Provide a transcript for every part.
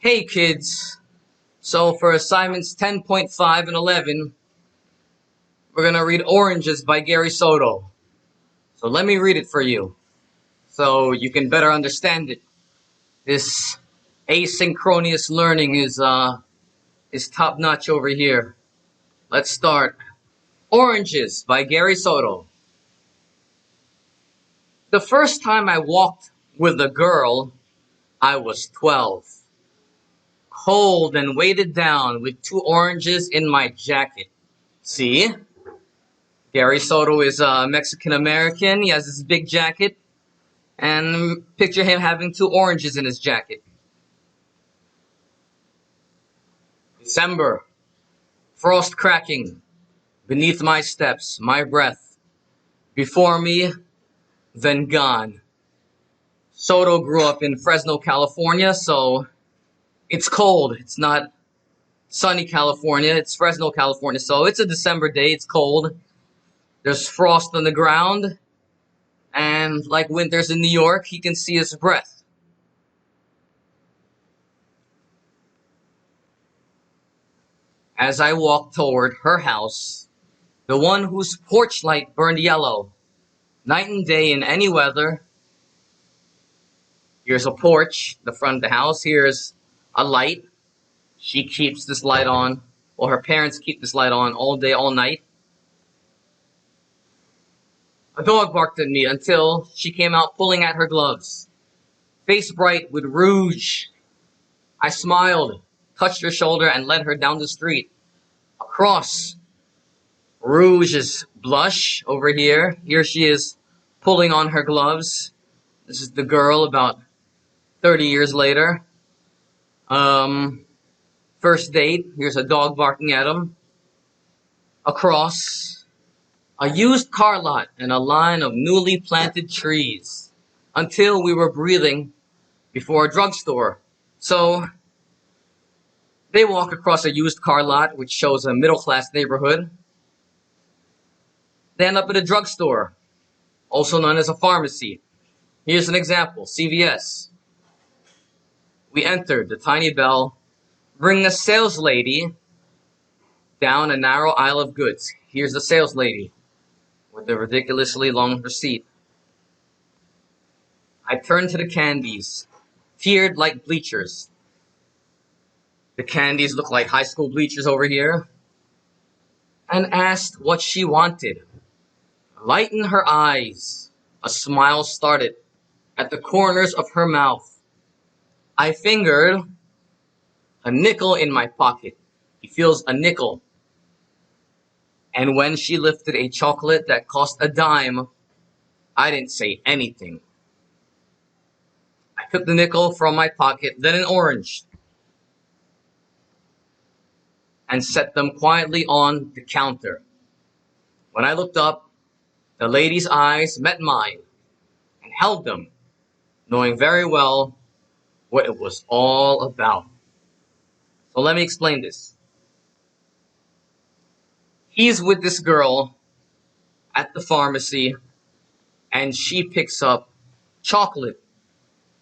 Hey kids, so for assignments 10.5 and 11, we're going to read Oranges by Gary Soto. So let me read it for you so you can better understand it. This asynchronous learning is top notch over here. Let's start. Oranges by Gary Soto. The first time I walked with a girl, I was 12. Cold and weighted down with 2 oranges in my jacket. See? Gary Soto is Mexican American. He has this big jacket. And picture him having 2 oranges in his jacket. December. Frost cracking. Beneath my steps, my breath. Before me, then gone. Soto grew up in Fresno, California, so it's cold. It's not sunny California. It's Fresno, California. So it's a December day. It's cold. There's frost on the ground. And like winters in New York, he can see his breath. As I walked toward her house, the one whose porch light burned yellow, night and day in any weather. Here's a porch, the front of the house. Here's a light. She keeps this light on, or her parents keep this light on all day, all night. A dog barked at me until she came out pulling at her gloves. Face bright with rouge. I smiled, touched her shoulder, and led her down the street. Across. Rouge is blush over here. Here she is pulling on her gloves. This is the girl about 30 years later. First date. Here's a dog barking at him. Across. A used car lot and a line of newly planted trees. Until we were breathing before a drugstore. So they walk across a used car lot, which shows a middle-class neighborhood. They end up at a drugstore, also known as a pharmacy. Here's an example, CVS. We entered the tiny bell, bringing a sales lady down a narrow aisle of goods. Here's the sales lady with the ridiculously long receipt. I turned to the candies, tiered like bleachers. The candies look like high school bleachers over here, and asked what she wanted. Light in her eyes, a smile started at the corners of her mouth. I fingered a nickel in my pocket. He feels a nickel. And when she lifted a chocolate that cost a dime, I didn't say anything. I took the nickel from my pocket, then an orange, and set them quietly on the counter. When I looked up, the lady's eyes met mine and held them, knowing very well what it was all about. So let me explain this. He's with this girl at the pharmacy, and she picks up chocolate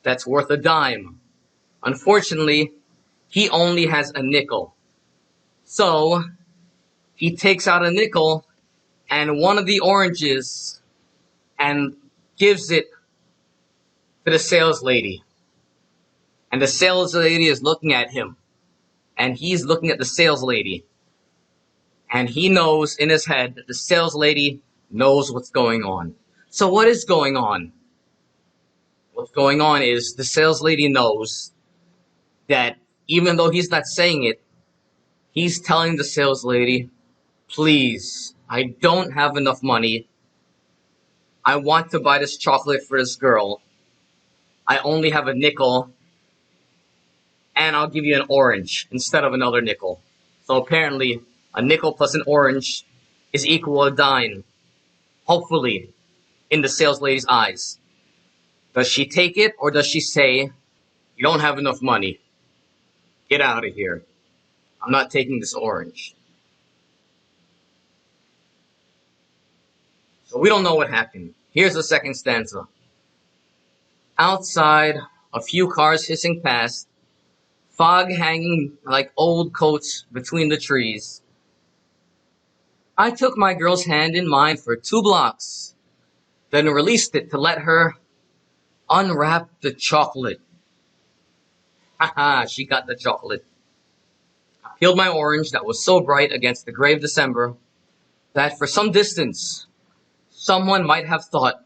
that's worth a dime. Unfortunately, he only has a nickel. So he takes out a nickel and one of the oranges and gives it to the sales lady. And the sales lady is looking at him. And he's looking at the sales lady. And he knows in his head that the sales lady knows what's going on. So what is going on? What's going on is the sales lady knows that even though he's not saying it, he's telling the sales lady, please, I don't have enough money. I want to buy this chocolate for this girl. I only have a nickel. And I'll give you an orange instead of another nickel. So apparently, a nickel plus an orange is equal to a dime. Hopefully, in the sales lady's eyes. Does she take it or does she say, you don't have enough money. Get out of here. I'm not taking this orange. So we don't know what happened. Here's the second stanza. Outside, a few cars hissing past, fog hanging like old coats between the trees. I took my girl's hand in mine for 2 blocks, then released it to let her unwrap the chocolate. Haha, she got the chocolate. I peeled my orange that was so bright against the gray of December that for some distance someone might have thought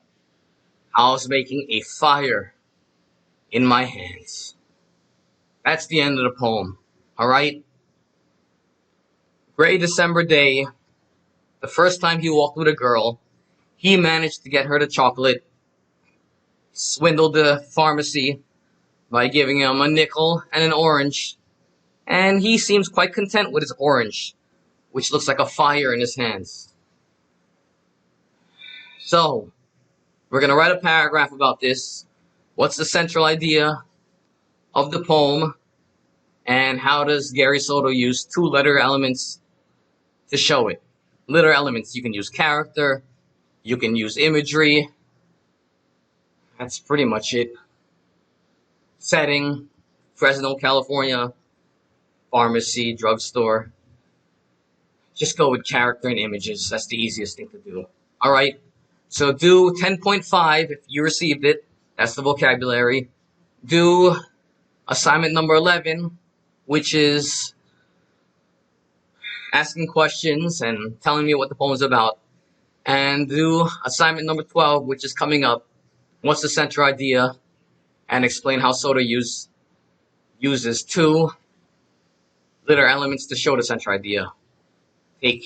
I was making a fire in my hands. That's the end of the poem. Alright? Gray December day, the first time he walked with a girl, he managed to get her the chocolate, swindled the pharmacy by giving him a nickel and an orange, and he seems quite content with his orange, which looks like a fire in his hands. So, we're going to write a paragraph about this. What's the central idea of the poem? And how does Gary Soto use 2 letter elements to show it? Letter elements, you can use character, you can use imagery. That's pretty much it. Setting, Fresno, California, pharmacy, drugstore. Just go with character and images. That's the easiest thing to do. Alright, so do 10.5 if you received it. That's the vocabulary. Do assignment number 11, which is asking questions and telling me what the poem is about. And do assignment number 12, which is coming up. What's the central idea? And explain how Soto uses 2 letter elements to show the central idea. Take